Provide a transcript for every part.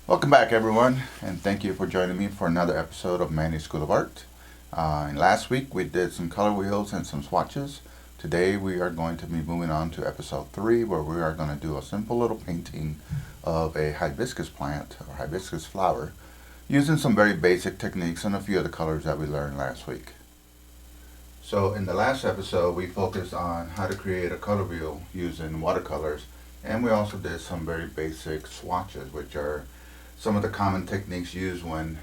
Welcome back, everyone, and thank you for joining me for another episode of Manny's School of Art. And last week we did some color wheels and some swatches. Today we are going to be moving on to episode 3, where we are going to do a simple little painting of a hibiscus plant or hibiscus flower using some very basic techniques and a few of the colors that we learned last week. So in the last episode we focused on how to create a color wheel using watercolors, and we also did some very basic swatches, which are some of the common techniques used when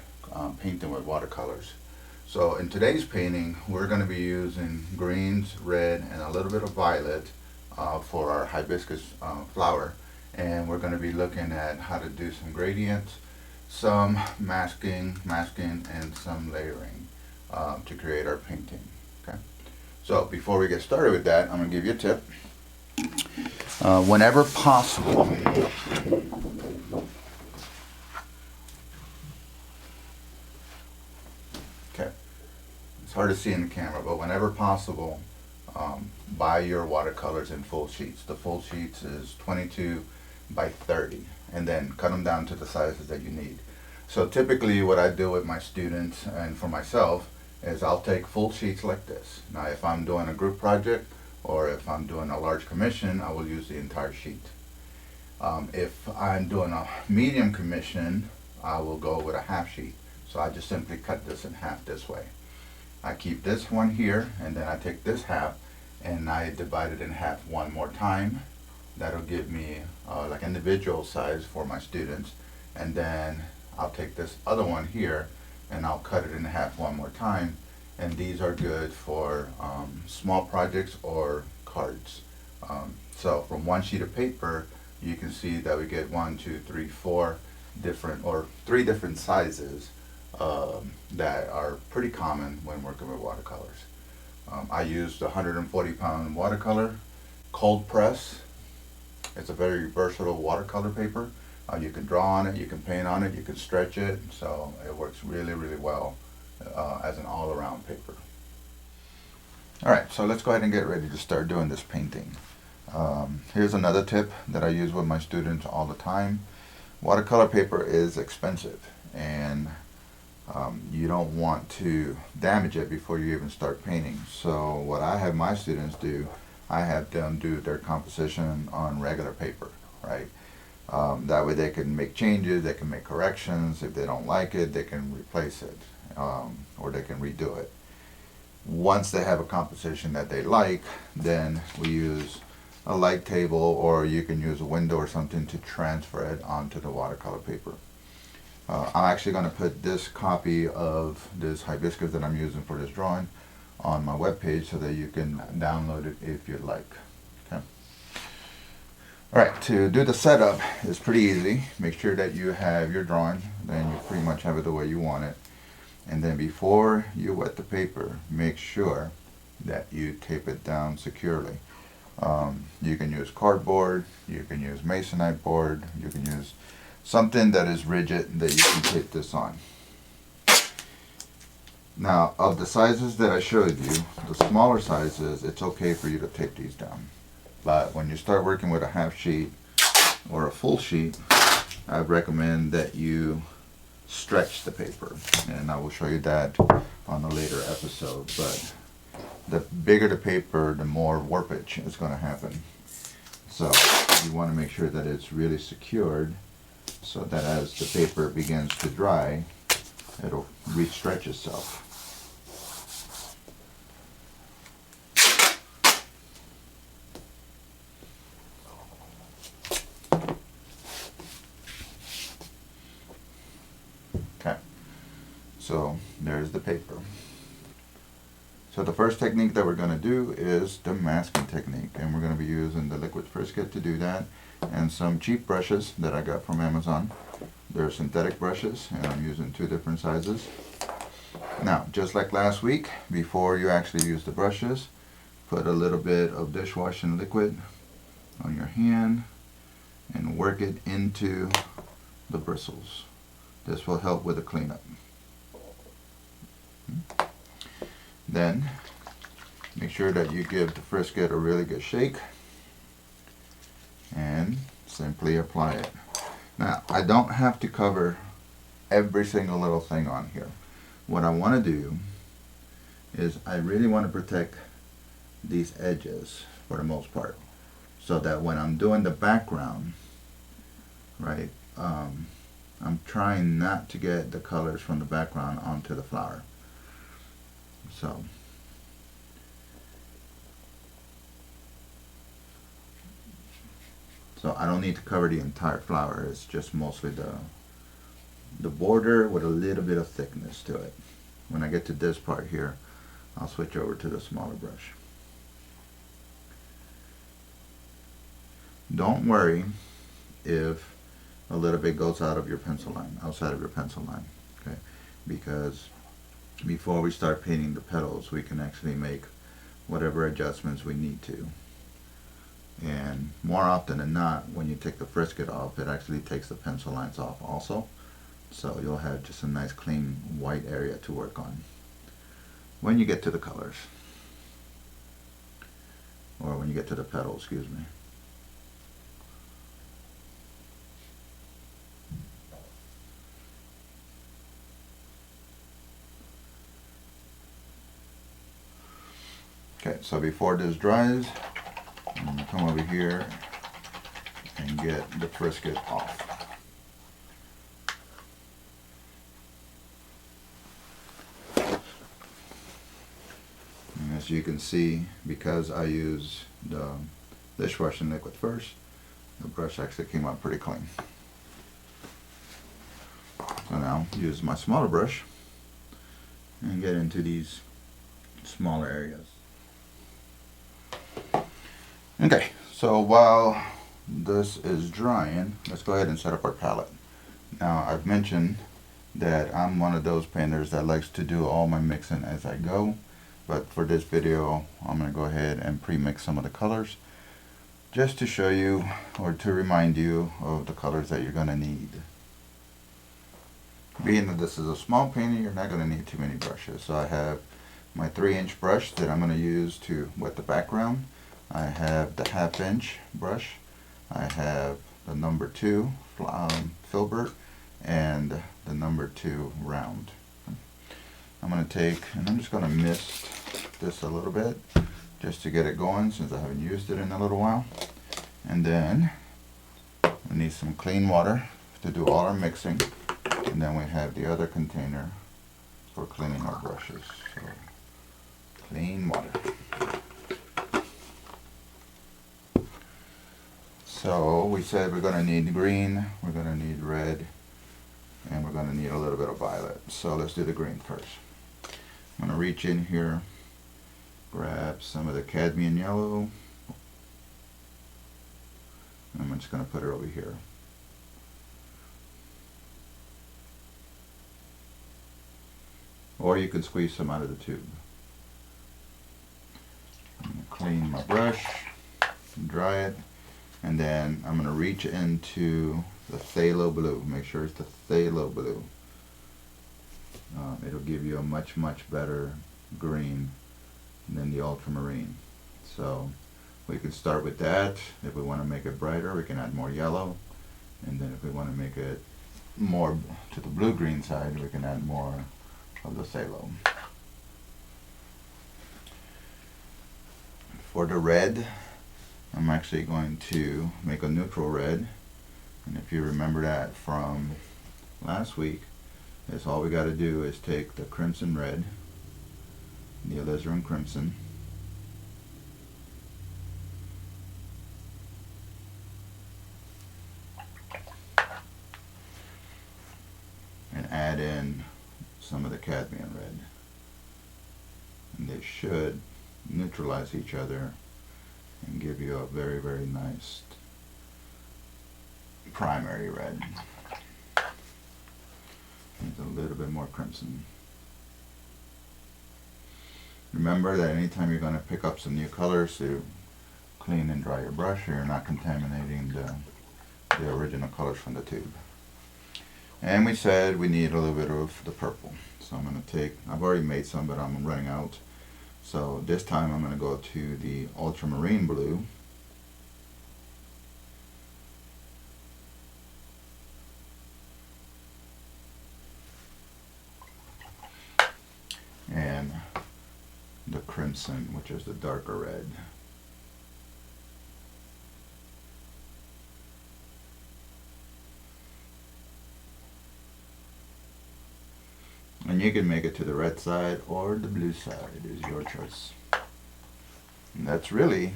painting with watercolors. So in today's painting, we're going to be using greens, red, and a little bit of violet for our hibiscus flower. And we're going to be looking at how to do some gradients, some masking, and some layering to create our painting. Okay. So before we get started with that, I'm going to give you a tip. Whenever possible, it's hard to see in the camera, but whenever possible, buy your watercolors in full sheets. The full sheets is 22 by 30, and then cut them down to the sizes that you need. So typically what I do with my students and for myself is I'll take full sheets like this. Now if I'm doing a group project or if I'm doing a large commission, I will use the entire sheet. If I'm doing a medium commission, I will go with a half sheet. So I just simply cut this in half this way. I keep this one here, and then I take this half and I divide it in half one more time. That'll give me like individual size for my students, and then I'll take this other one here and I'll cut it in half one more time, and these are good for small projects or cards. So from one sheet of paper you can see that we get 1, 2, 3, 4 different, or 3 different sizes that are pretty common when working with watercolors. I used a 140-pound watercolor, cold press. It's a very versatile watercolor paper. You can draw on it, you can paint on it, you can stretch it, so it works really, really well as an all-around paper. Alright, so let's go ahead and get ready to start doing this painting. Here's another tip that I use with my students all the time. Watercolor paper is expensive, and you don't want to damage it before you even start painting. So what I have my students do, I have them do their composition on regular paper, right? That way they can make changes, they can make corrections. If they don't like it, they can replace it, or they can redo it. Once they have a composition that they like, then we use a light table, or you can use a window or something to transfer it onto the watercolor paper. I'm actually going to put this copy of this hibiscus that I'm using for this drawing on my webpage so that you can download it if you'd like. Okay. Alright, to do the setup is pretty easy. Make sure that you have your drawing, then you pretty much have it the way you want it. And then before you wet the paper, make sure that you tape it down securely. You can use cardboard, you can use masonite board, you can use something that is rigid that you can tape this on. Now, of the sizes that I showed you, the smaller sizes, it's okay for you to tape these down. But when you start working with a half sheet or a full sheet, I recommend that you stretch the paper, and I will show you that on a later episode. But the bigger the paper, the more warpage is going to happen. So you want to make sure that it's really secured, so that as the paper begins to dry, it'll re-stretch itself. Okay, so there's the paper. So the first technique that we're going to do is the masking technique, and we're going to be using the liquid frisket to do that, and some cheap brushes that I got from Amazon. They're synthetic brushes, and I'm using 2 different sizes. Now, just like last week, before you actually use the brushes, put a little bit of dishwashing liquid on your hand and work it into the bristles. This will help with the cleanup. Then make sure that you give the frisket a really good shake and simply apply it. Now, I don't have to cover every single little thing on here. What I want to do is I really want to protect these edges for the most part, so that when I'm doing the background, right, I'm trying not to get the colors from the background onto the flower. So I don't need to cover the entire flower. It's just mostly the border with a little bit of thickness to it. When I get to this part here, I'll switch over to the smaller brush. Don't worry if a little bit goes out of your pencil line, outside of your pencil line, okay? Because before we start painting the petals, we can actually make whatever adjustments we need to. And more often than not, when you take the frisket off, it actually takes the pencil lines off also. So you'll have just a nice clean white area to work on when you get to the colors, or when you get to the petals, excuse me. Okay, so before this dries, I'm going to come over here and get the frisket off. And as you can see, because I use the dishwashing liquid first, the brush actually came out pretty clean. So now use my smaller brush and get into these smaller areas. Okay, so while this is drying, let's go ahead and set up our palette. Now, I've mentioned that I'm one of those painters that likes to do all my mixing as I go, but for this video, I'm going to go ahead and pre-mix some of the colors just to show you, or to remind you of the colors that you're going to need. Being that this is a small painting, you're not going to need too many brushes. So I have my 3-inch brush that I'm going to use to wet the background. I have the 1/2-inch brush. I have the number 2 filbert and the number 2 round. I'm going to take, and I'm just going to mist this a little bit just to get it going, since I haven't used it in a little while. And then we need some clean water to do all our mixing, and then we have the other container for cleaning our brushes. So clean water. So we said we're going to need green, we're going to need red, and we're going to need a little bit of violet. So let's do the green first. I'm going to reach in here, grab some of the cadmium yellow, and I'm just going to put it over here. Or you can squeeze some out of the tube. I'm going to clean my brush, dry it. And then I'm going to reach into the phthalo blue. Make sure it's the phthalo blue. It'll give you a much better green than the ultramarine. So we can start with that. If we want to make it brighter, we can add more yellow. And then if we want to make it more to the blue-green side, we can add more of the phthalo. For the red, I'm actually going to make a neutral red, and if you remember that from last week, is all we got to do is take the crimson red, the alizarin crimson, and add in some of the cadmium red, and they should neutralize each other and give you a very nice primary red. Needs a little bit more crimson. Remember that anytime you're going to pick up some new colors, to clean and dry your brush, so you're not contaminating the original colors from the tube. And we said we need a little bit of the purple. So I'm going to take, I've already made some, but I'm running out. So this time I'm going to go to the ultramarine blue. crimson, which is the darker red. And you can make it to the red side or the blue side, it is your choice. And that's really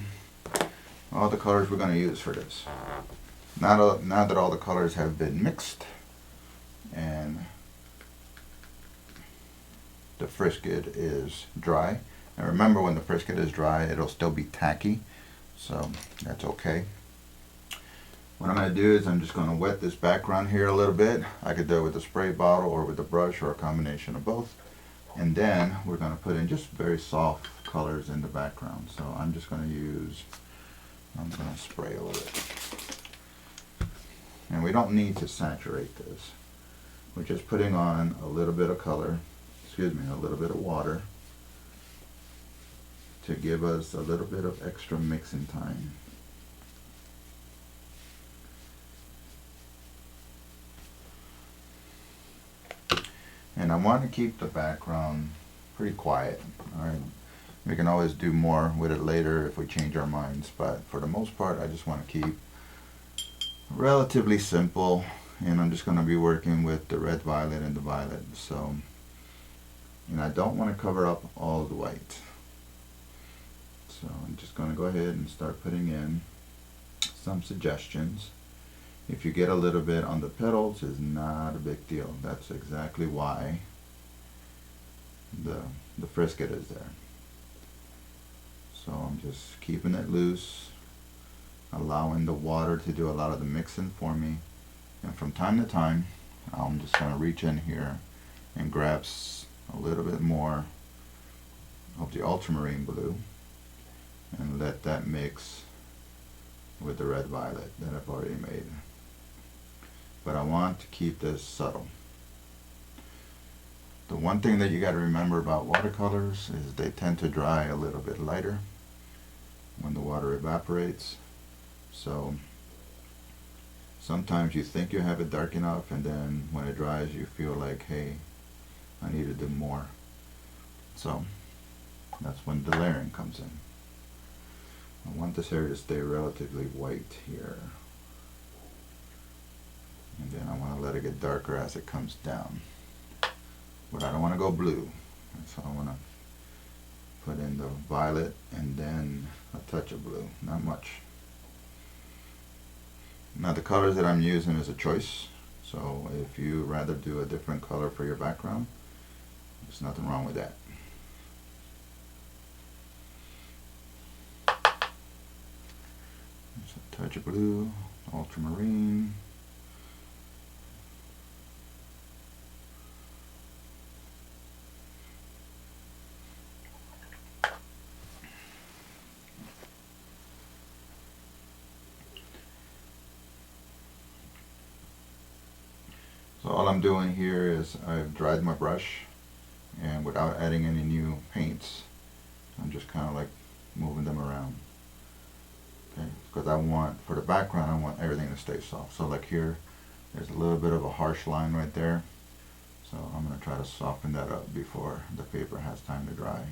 all the colors we're going to use for this. Now that all the colors have been mixed and the frisket is dry, and remember, when the frisket is dry, it'll still be tacky, so that's okay. What I'm going to do is I'm just going to wet this background here a little bit. I could do it with a spray bottle or with a brush or a combination of both. And then we're going to put in just very soft colors in the background. So I'm just going to spray a little bit. And we don't need to saturate this. We're just putting on a little bit of color, a little bit of water to give us a little bit of extra mixing time. And I want to keep the background pretty quiet. Alright, we can always do more with it later if we change our minds, but for the most part I just want to keep relatively simple, and I'm just going to be working with the red, violet, and the violet. So, and I don't want to cover up all the white. So I'm just going to go ahead and start putting in some suggestions. If you get a little bit on the petals, it's not a big deal. That's exactly why the frisket is there. So I'm just keeping it loose, allowing the water to do a lot of the mixing for me. And from time to time, I'm just going to reach in here and grab a little bit more of the ultramarine blue and let that mix with the red violet that I've already made. But I want to keep this subtle. The one thing that you got to remember about watercolors is they tend to dry a little bit lighter when the water evaporates. So sometimes you think you have it dark enough, and then when it dries you feel like, hey, I need to do more. So that's when the layering comes in. I want this area to stay relatively white here. And then I want to let it get darker as it comes down. But I don't want to go blue. So I want to put in the violet and then a touch of blue. Not much. Now the colors that I'm using is a choice. So if you rather do a different color for your background, there's nothing wrong with that. There's a touch of blue, ultramarine. So all I'm doing here is I've dried my brush, and without adding any new paints, I'm just kind of like moving them around. Okay, because I want, for the background, I want everything to stay soft. So like here, there's a little bit of a harsh line right there. So I'm going to try to soften that up before the paper has time to dry.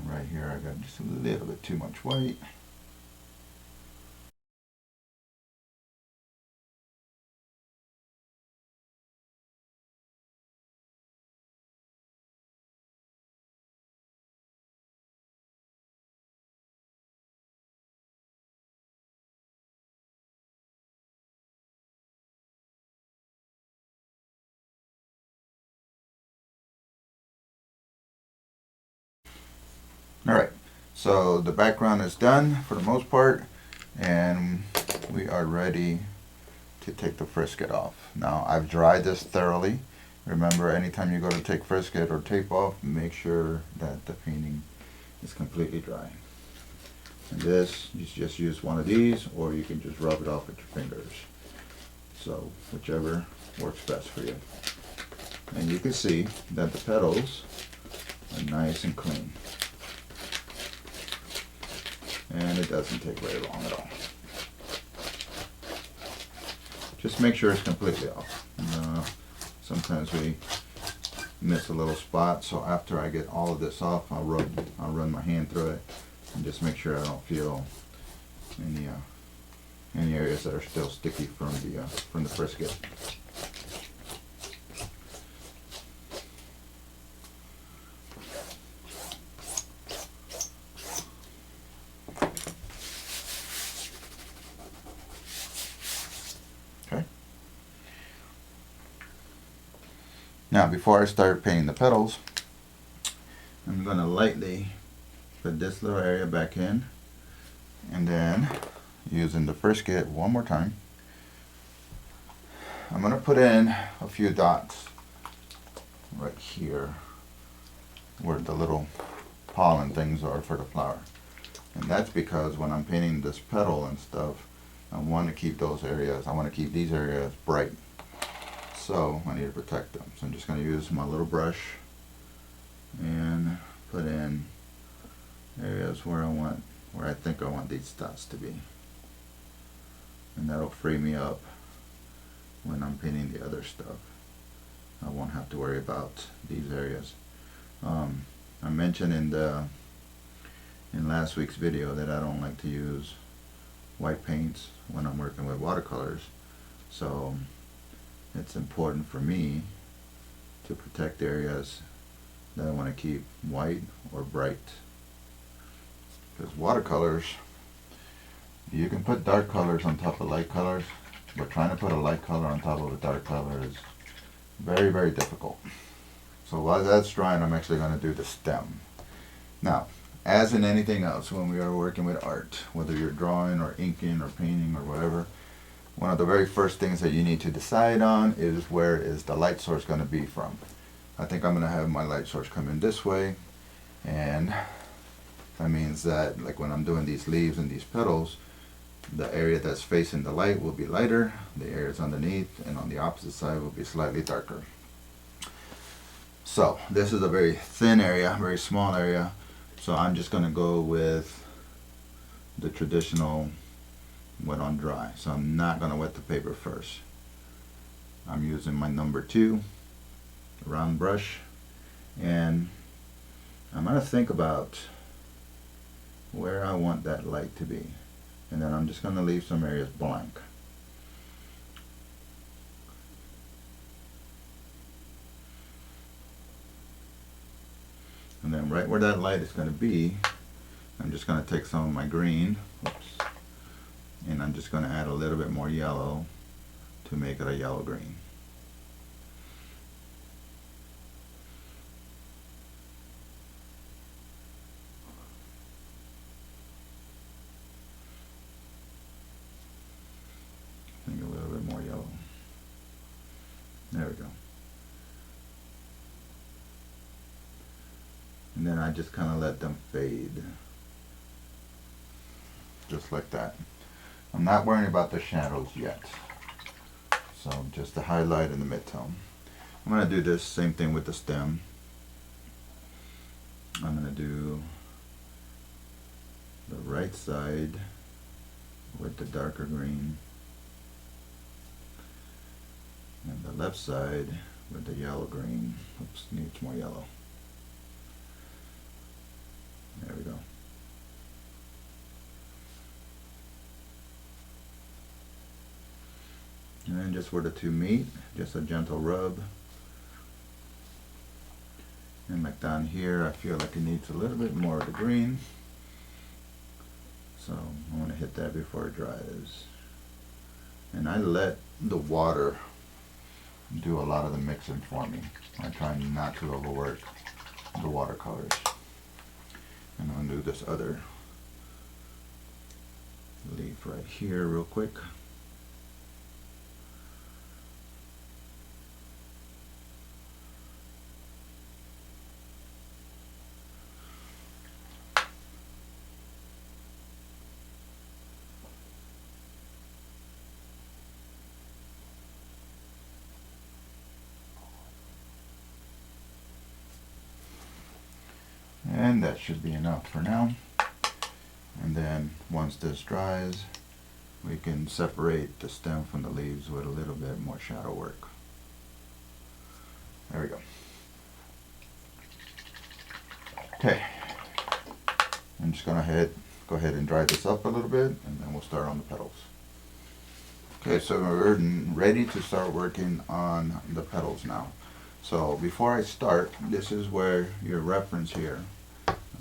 Right here I got just a little bit too much white. Alright, so the background is done for the most part, and we are ready to take the frisket off. Now I've dried this thoroughly. Remember, anytime you go to take frisket or tape off, make sure that the painting is completely dry. And this, you just use one of these, or you can just rub it off with your fingers. So whichever works best for you. And you can see that the petals are nice and clean. and it doesn't take very long at all. Just make sure it's completely off. Sometimes we miss a little spot, so after I get all of this off, I'll run my hand through it and just make sure I don't feel any areas that are still sticky from the frisket. Okay. Now, before I start painting the petals, I'm going to lightly put this little area back in, and then using the frisket one more time, I'm going to put in a few dots right here where the little pollen things are for the flower. And that's because when I'm painting this petal and stuff, I want to keep those areas, I want to keep these areas bright. So I need to protect them. So I'm just going to use my little brush and put in areas where I think I want these dots to be. And that'll free me up when I'm painting the other stuff. I won't have to worry about these areas. I mentioned in last week's video that I don't like to use white paints when I'm working with watercolors. So it's important for me to protect areas that I want to keep white or bright. Because watercolors, you can put dark colors on top of light colors, but trying to put a light color on top of a dark color is very, very difficult. So while that's drying, I'm actually going to do the stem. Now, as in anything else, when we are working with art, whether you're drawing or inking or painting or whatever, one of the very first things that you need to decide on is where is the light source going to be from. I think I'm going to have my light source come in this way, and that means that like when I'm doing these leaves and these petals, the area that's facing the light will be lighter, the areas underneath and on the opposite side will be slightly darker. So this is a very thin area, very small area, so I'm just going to go with the traditional wet on dry. So I'm not going to wet the paper first. I'm using my number 2 round brush, and I'm going to think about where I want that light to be, and then I'm just going to leave some areas blank. And then right where that light is going to be, I'm just going to take some of my green, and I'm just going to add a little bit more yellow to make it a yellow green. I think a little bit more yellow. There we go. And then I just kind of let them fade. Just like that. I'm not worrying about the shadows yet. So just the highlight and the mid-tone. I'm going to do this same thing with the stem. I'm going to do the right side with the darker green, and the left side with the yellow green. Oops, needs more yellow. There we go. And then just where the two meet, just a gentle rub. And like down here, I feel like it needs a little bit more of the green. So I want to hit that before it dries. And I let the water do a lot of the mixing for me. I try not to overwork the watercolors. And I'm going to do this other leaf right here real quick. And that should be enough for now. And then once this dries, we can separate the stem from the leaves with a little bit more shadow work. There we go. Okay, I'm just gonna go ahead and dry this up a little bit, and then we'll start on the petals. Okay, so we're ready to start working on the petals now. So before I start, this is where your reference here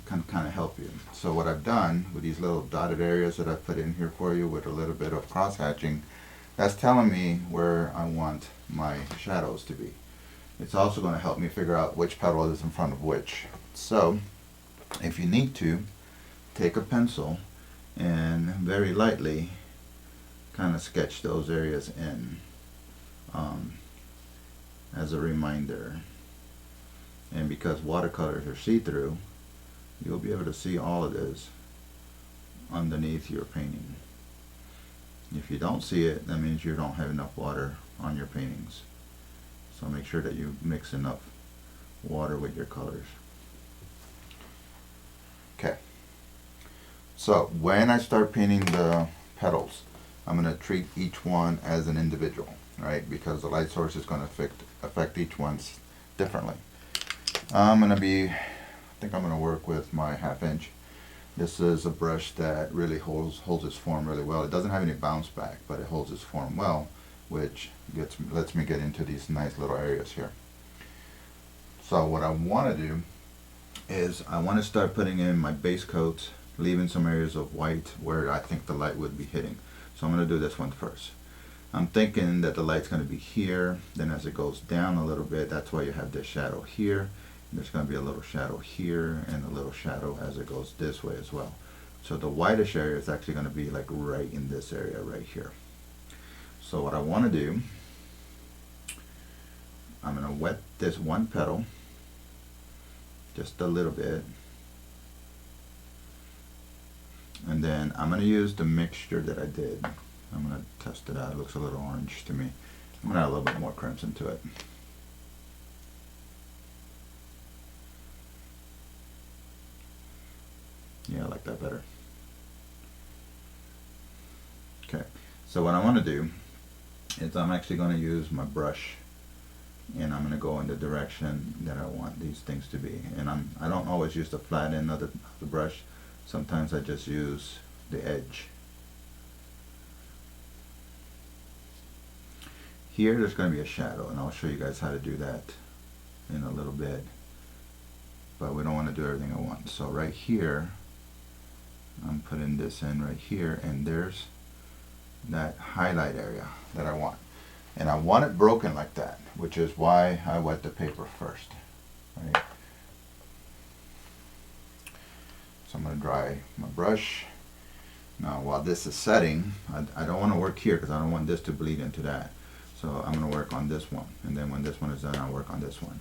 can kind of help you. So what I've done with these little dotted areas that I've put in here for you with a little bit of cross hatching, that's telling me where I want my shadows to be. It's also going to help me figure out which petal is in front of which. So if you need to, take a pencil and very lightly kind of sketch those areas in as a reminder. And because watercolors are see-through, you'll be able to see all of this underneath your painting. If you don't see it, that means you don't have enough water on your paintings. So make sure that you mix enough water with your colors. Okay. So when I start painting the petals, I'm going to treat each one as an individual, right? Because the light source is going to affect each one differently. I think I'm going to work with my 1/2 inch. This is a brush that really holds its form really well. It doesn't have any bounce back, but it holds its form well, which lets me get into these nice little areas here. So what I want to do is I want to start putting in my base coats, leaving some areas of white where I think the light would be hitting. So I'm going to do this one first. I'm thinking that the light's going to be here, then as it goes down a little bit, that's why you have this shadow here. There's going to be a little shadow here and a little shadow as it goes this way as well. So the whitish area is actually going to be like right in this area right here. So what I want to do, I'm going to wet this one petal just a little bit, and then I'm going to use the mixture that I did. I'm going to test it out. It looks a little orange to me. I'm going to add a little bit more crimson to it. Yeah, I like that better. Okay, so what I want to do is I'm actually going to use my brush, and I'm going to go in the direction that I want these things to be. And I don't always use the flat end of the brush. Sometimes I just use the edge. Here there's going to be a shadow, and I'll show you guys how to do that in a little bit. But we don't want to do everything at once. So right here, I'm putting this in right here, and there's that highlight area that I want. And I want it broken like that, which is why I wet the paper first. Right? So I'm going to dry my brush. Now while this is setting, I don't want to work here because I don't want this to bleed into that. So I'm going to work on this one, and then when this one is done, I'll work on this one.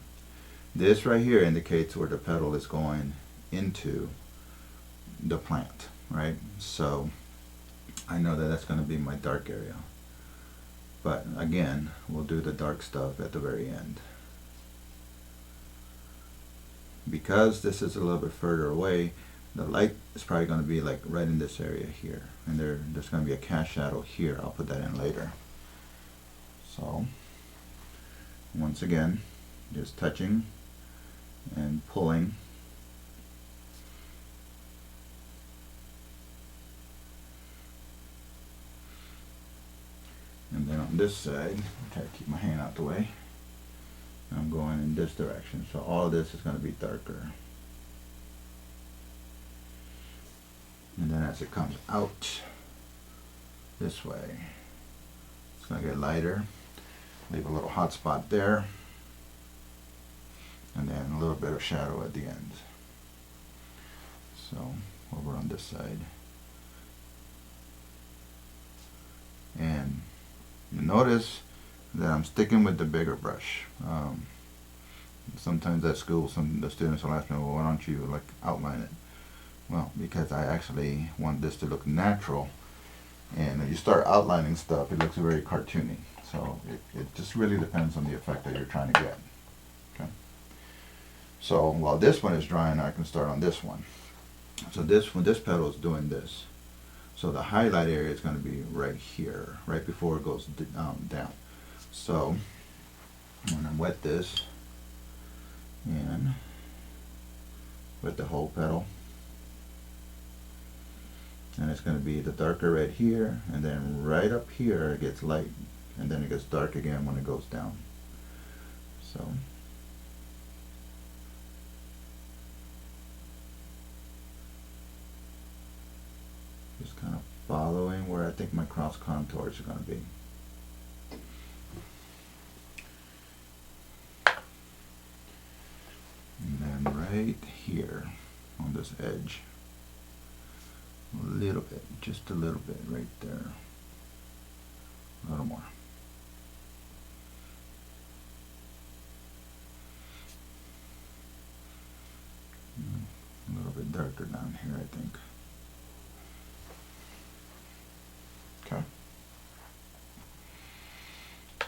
This right here indicates where the petal is going into the plant, right? So I know that that's going to be my dark area. But again, we'll do the dark stuff at the very end. Because this is a little bit further away, the light is probably going to be like right in this area here. And there's going to be a cast shadow here. I'll put that in later. So, once again, just touching and pulling. And then on this side, I'll try to keep my hand out the way. I'm going in this direction. So all of this is going to be darker. And then as it comes out this way, it's going to get lighter. Leave a little hot spot there. And then a little bit of shadow at the end. So over on this side. And notice that I'm sticking with the bigger brush. Sometimes at school, the students will ask me, well, why don't you like outline it? Well, because I actually want this to look natural, and if you start outlining stuff, it looks very cartoony. So it just really depends on the effect that you're trying to get. Okay. So while this one is drying, I can start on this one. So this, when this petal is doing this, so the highlight area is going to be right here, right before it goes down. So I'm going to wet this and wet the whole petal. And it's going to be the darker red here, and then right up here it gets light, and then it gets dark again when it goes down. So just kind of following where I think my cross contours are going to be. And then right here on this edge, a little bit, just a little bit right there, a little more. A little bit darker down here, I think. Okay.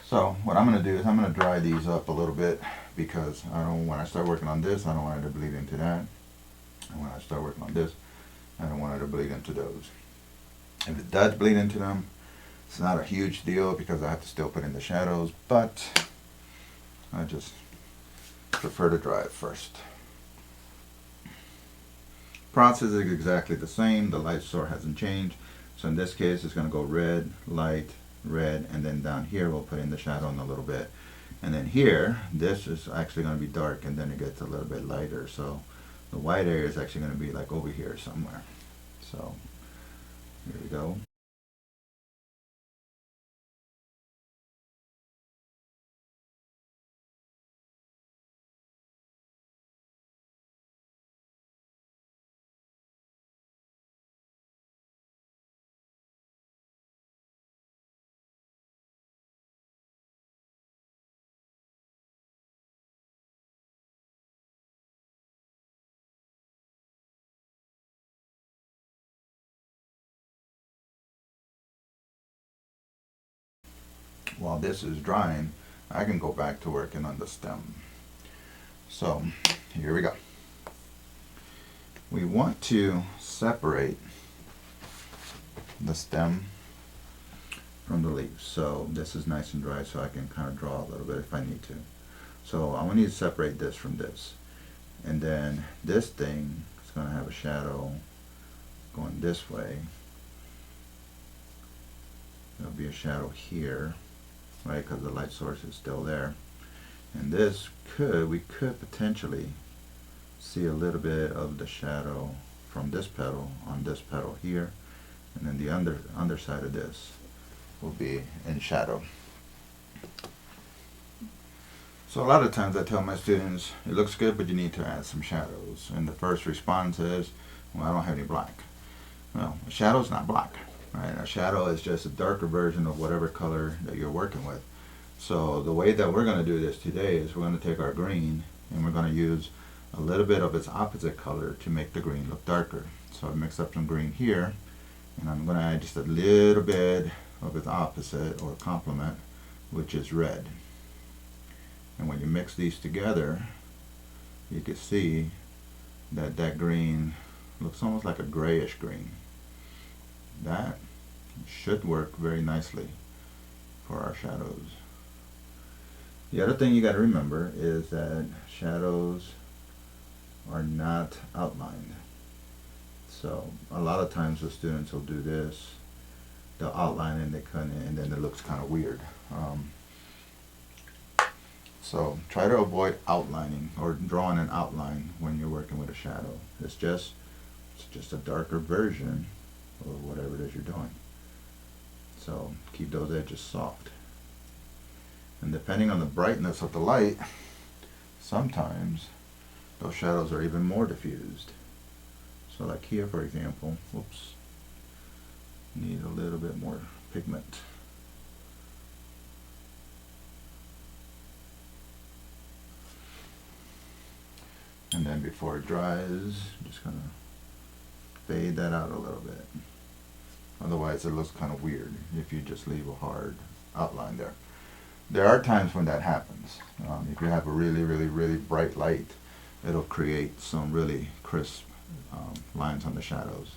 So what I'm going to do is I'm going to dry these up a little bit, because I don't, when I start working on this, I don't want it to bleed into that. And when I start working on this, I don't want it to bleed into those. If it does bleed into them, it's not a huge deal because I have to still put in the shadows, but I just prefer to dry it first. Process is exactly the same. The light source hasn't changed. So in this case, it's going to go red, light, red, and then down here we'll put in the shadow in a little bit. And then here, this is actually going to be dark, and then it gets a little bit lighter. So the white area is actually going to be like over here somewhere. So here we go. While this is drying, I can go back to working on the stem. So here we go. We want to separate the stem from the leaves. So this is nice and dry, so I can kind of draw a little bit if I need to. So I want to separate this from this. And then this thing is going to have a shadow going this way. There'll be a shadow here, right, because the light source is still there. And this we could potentially see a little bit of the shadow from this petal on this petal here, and then the underside of this will be in shadow. So a lot of times I tell my students, it looks good, but you need to add some shadows. And the first response is, well, I don't have any black. Well, a shadow is not black, right? A shadow is just a darker version of whatever color that you're working with. So the way that we're going to do this today is we're going to take our green and we're going to use a little bit of its opposite color to make the green look darker. So I mixed up some green here, and I'm going to add just a little bit of its opposite or complement, which is red. And when you mix these together, you can see that that green looks almost like a grayish green. That should work very nicely for our shadows. The other thing you got to remember is that shadows are not outlined. So a lot of times the students will do this, they'll outline and they cut in, and then it looks kind of weird. So try to avoid outlining or drawing an outline when you're working with a shadow. It's just a darker version of whatever it is you're doing. So keep those edges soft. And depending on the brightness of the light, sometimes those shadows are even more diffused. So like here, for example, whoops, need a little bit more pigment. And then before it dries, I'm just gonna fade that out a little bit. Otherwise it looks kind of weird if you just leave a hard outline there. There are times when that happens. If you have a really bright light, it'll create some really crisp lines on the shadows.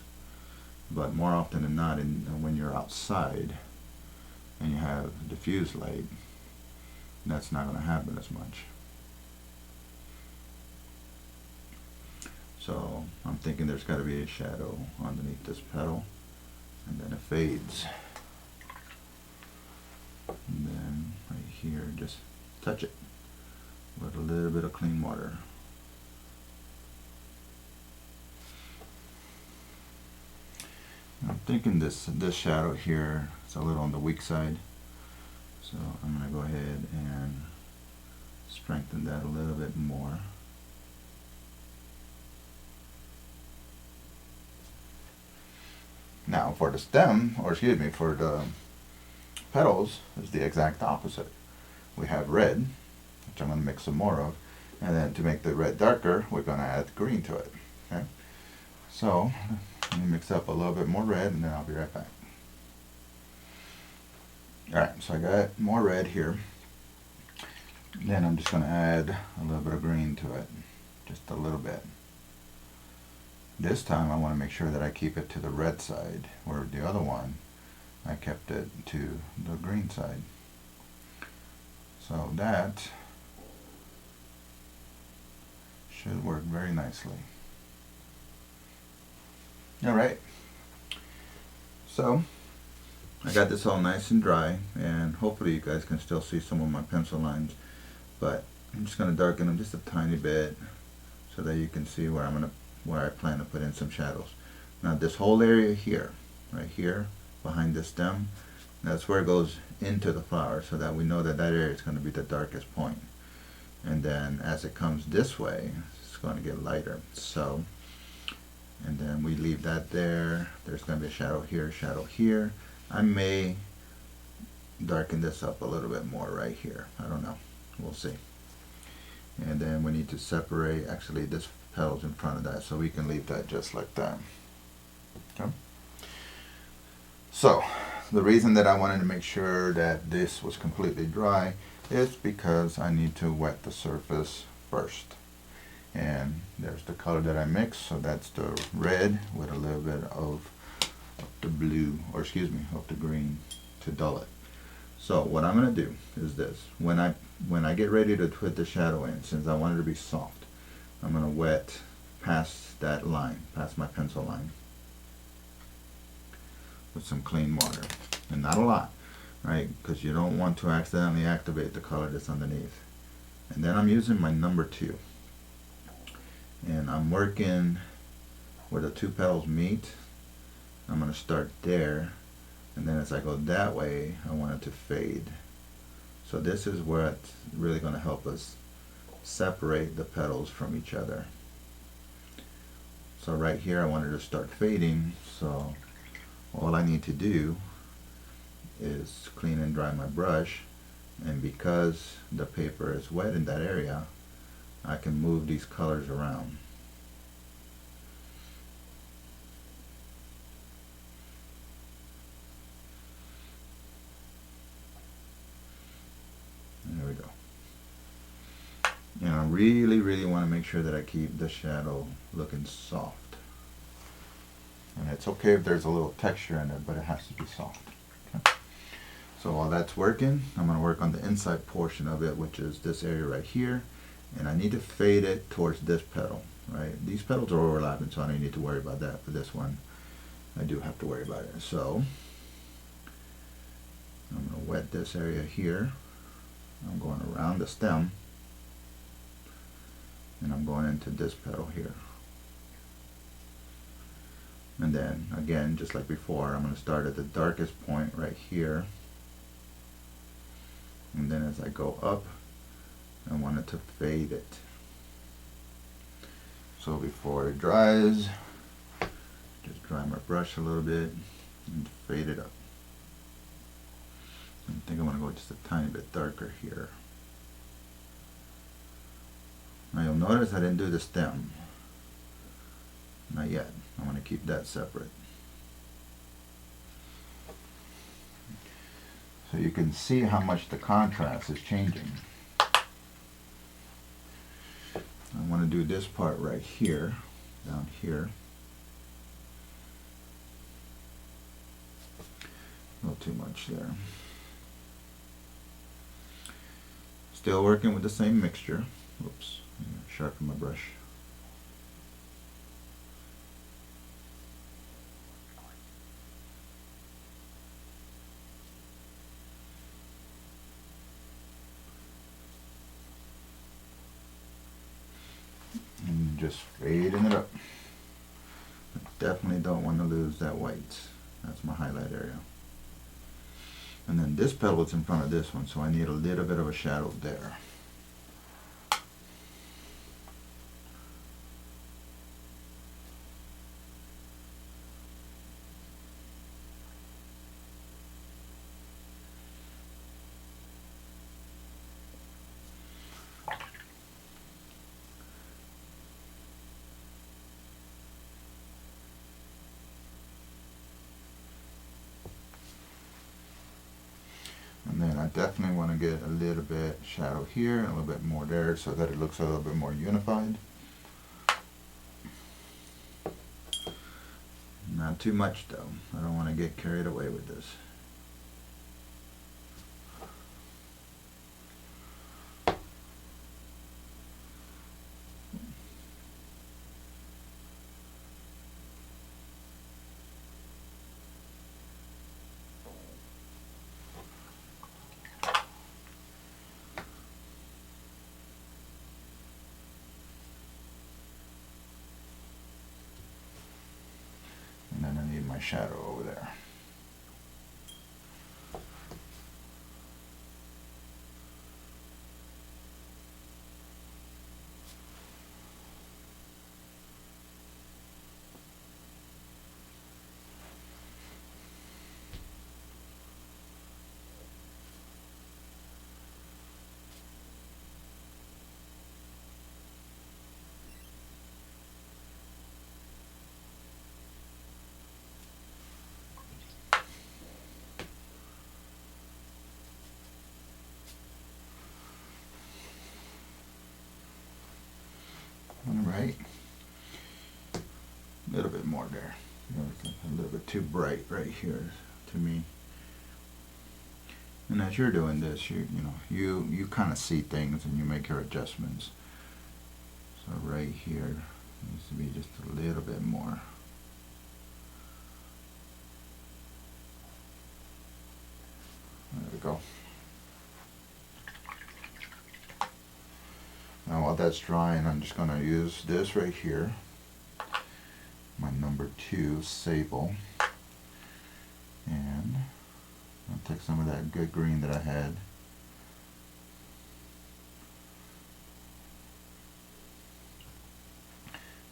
But more often than not, when you're outside and you have diffuse light, that's not going to happen as much. So I'm thinking there's got to be a shadow underneath this petal, and then it fades. And then right here, just touch it with a little bit of clean water. I'm thinking this shadow here is a little on the weak side, so I'm going to go ahead and strengthen that a little bit more. Now for the stem, or excuse me, for the petals, is the exact opposite. We have red, which I'm going to mix some more of, and then to make the red darker, we're going to add green to it. Okay, so let me mix up a little bit more red, and then I'll be right back. Alright, so I got more red here. Then I'm just going to add a little bit of green to it, just a little bit. This time I want to make sure that I keep it to the red side, where the other one I kept it to the green side. So that should work very nicely. Alright, so I got this all nice and dry, and hopefully you guys can still see some of my pencil lines, but I'm just going to darken them just a tiny bit so that you can see where I plan to put in some shadows. Now this whole area here, right here behind the stem, that's where it goes into the flower, so that we know that that area is going to be the darkest point. And then as it comes this way, it's going to get lighter. So, and then we leave that there. There's going to be a shadow here, shadow here. I may darken this up a little bit more right here. I don't know. We'll see. And then we need to separate, actually this petal's in front of that, so we can leave that just like that. Okay. So the reason that I wanted to make sure that this was completely dry is because I need to wet the surface first. And there's the color that I mixed, so that's the red with a little bit of the blue, or excuse me, of the green to dull it. So what I'm going to do is this. When I get ready to put the shadow in, since I want it to be soft, I'm going to wet past that line, past my pencil line, with some clean water. And not a lot, right? Because you don't want to accidentally activate the color that's underneath. And then I'm using my number 2. And I'm working where the two petals meet. I'm going to start there, and then as I go that way, I want it to fade. So this is what's really going to help us separate the petals from each other. So right here I wanted to start fading, so all I need to do is clean and dry my brush, and because the paper is wet in that area, I can move these colors around. There we go. And I really want to make sure that I keep the shadow looking soft. And it's okay if there's a little texture in it, but it has to be soft. Okay. So while that's working, I'm going to work on the inside portion of it, which is this area right here. And I need to fade it towards this petal, right? These petals are overlapping, so I don't need to worry about that. For this one, I do have to worry about it. So I'm going to wet this area here. I'm going around the stem, and I'm going into this petal here. And then again, just like before, I'm going to start at the darkest point right here, and then as I go up, I want it to fade it. So before it dries, just dry my brush a little bit and fade it up. I think I want to go just a tiny bit darker here. Now you'll notice I didn't do the stem. Not yet. I want to keep that separate. So you can see how much the contrast is changing. I want to do this part right here. down here. A little too much there. Still working with the same mixture. Oops, sharpen my brush. And just fading it up. I definitely don't want to lose that white. That's my highlight area. And then this petal is in front of this one, so I need a little bit of a shadow there. And then I definitely want to get a little bit shadow here and a little bit more there so that it looks a little bit more unified. Not too much though. I don't want to get carried away with this. And then I need my shadow over there. Alright, a little bit more there. A little bit too bright right here to me. And as you're doing this, you kind of see things and you make your adjustments. So right here needs to be just a little bit more. There we go. Now while that's drying, I'm just going to use this right here, my number 2 sable, and I'll take some of that good green that I had,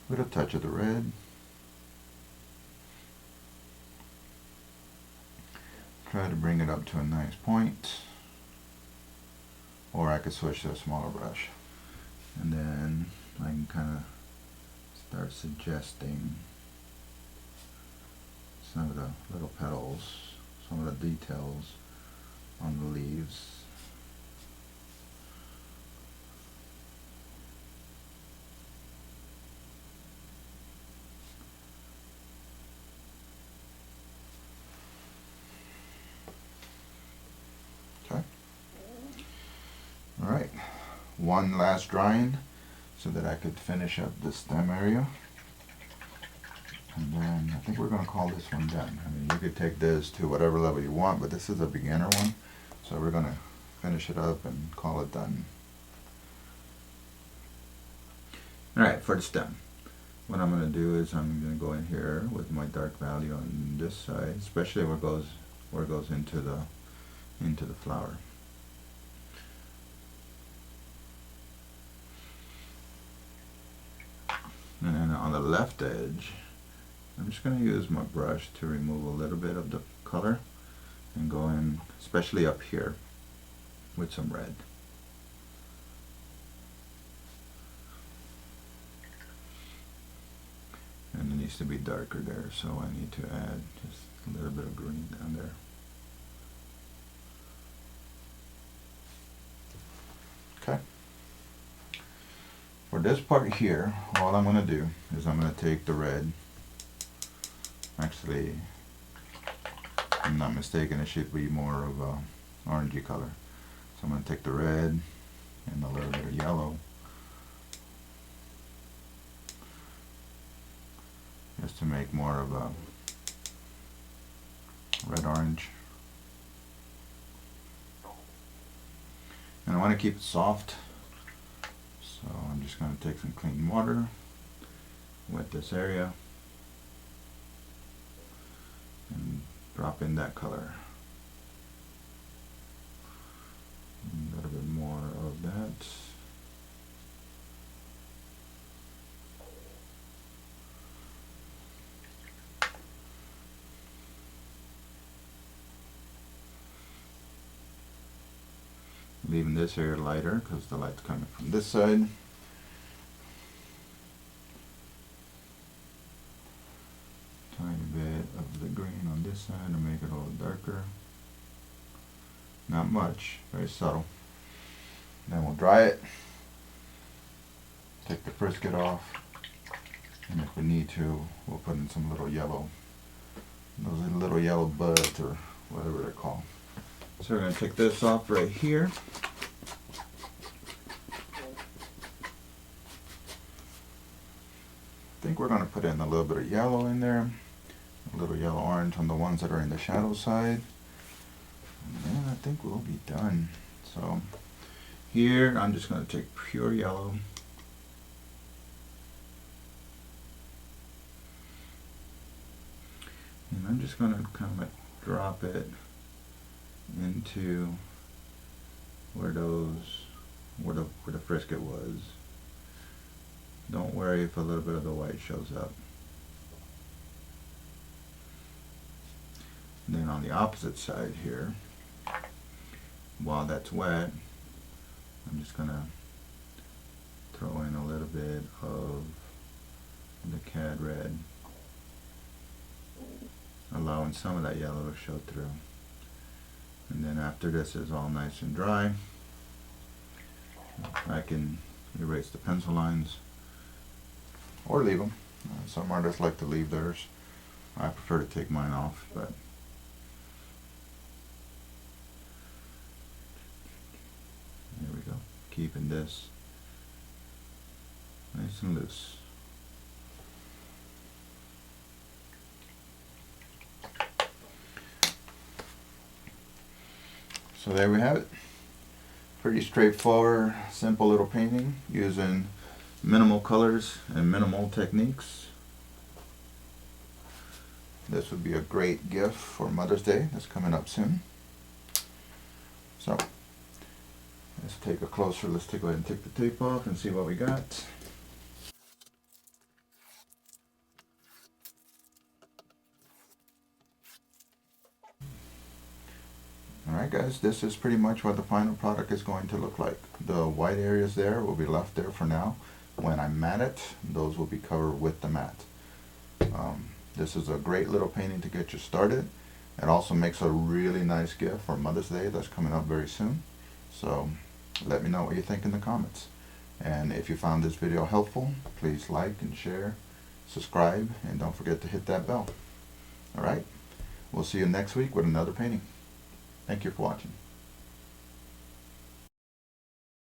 with a touch of the red, try to bring it up to a nice point, or I could switch to a smaller brush. And then I can kind of start suggesting some of the little petals, some of the details on the leaves. Okay. All right. One last drying so that I could finish up the stem area, and then I think we're going to call this one done. I mean, you could take this to whatever level you want, but this is a beginner one, so we're going to finish it up and call it done. Alright, for the stem, what I'm going to do is I'm going to go in here with my dark value on this side, especially where it goes into the flower. And then on the left edge, I'm just going to use my brush to remove a little bit of the color and go in, especially up here, with some red. And it needs to be darker there, so I need to add just a little bit of green down there. Okay. For for this part here, all I'm going to do is I'm going to take the red. Actually, if I'm not mistaken, it should be more of a orangey color. So I'm going to take the red and a little bit of yellow, just to make more of a red-orange. And I want to keep it soft, so I'm just going to take some clean water, wet this area, and drop in that color. A little bit more of that. Leaving this area lighter because the light's coming from this side. Tiny bit of the green on this side to make it a little darker. Not much, very subtle. Then we'll dry it. Take the frisket off. And if we need to, we'll put in some little yellow. Those little yellow buds or whatever they're called. So we're going to take this off right here. I think we're going to put in a little bit of yellow in there, a little yellow orange on the ones that are in the shadow side, and then I think we'll be done. So here I'm just going to take pure yellow, and I'm just going to kind of drop it into where the frisket was. Don't worry if a little bit of the white shows up. And then on the opposite side here, while that's wet, I'm just gonna throw in a little bit of the cad red, allowing some of that yellow to show through. And then after this is all nice and dry, I can erase the pencil lines or leave them. Some artists like to leave theirs. I prefer to take mine off, but there we go. Keeping this nice and loose. So there we have it. Pretty straightforward, simple little painting using minimal colors and minimal techniques. This would be a great gift for Mother's Day that's coming up soon. So let's take a closer, let's go ahead and take the tape off and see what we got. Alright guys, this is pretty much what the final product is going to look like. The white areas there will be left there for now. When I mat it, those will be covered with the mat. This is a great little painting to get you started. It also makes a really nice gift for Mother's Day that's coming up very soon. So let me know what you think in the comments. And if you found this video helpful, please like and share, subscribe, and don't forget to hit that bell. Alright, we'll see you next week with another painting. Thank you for watching.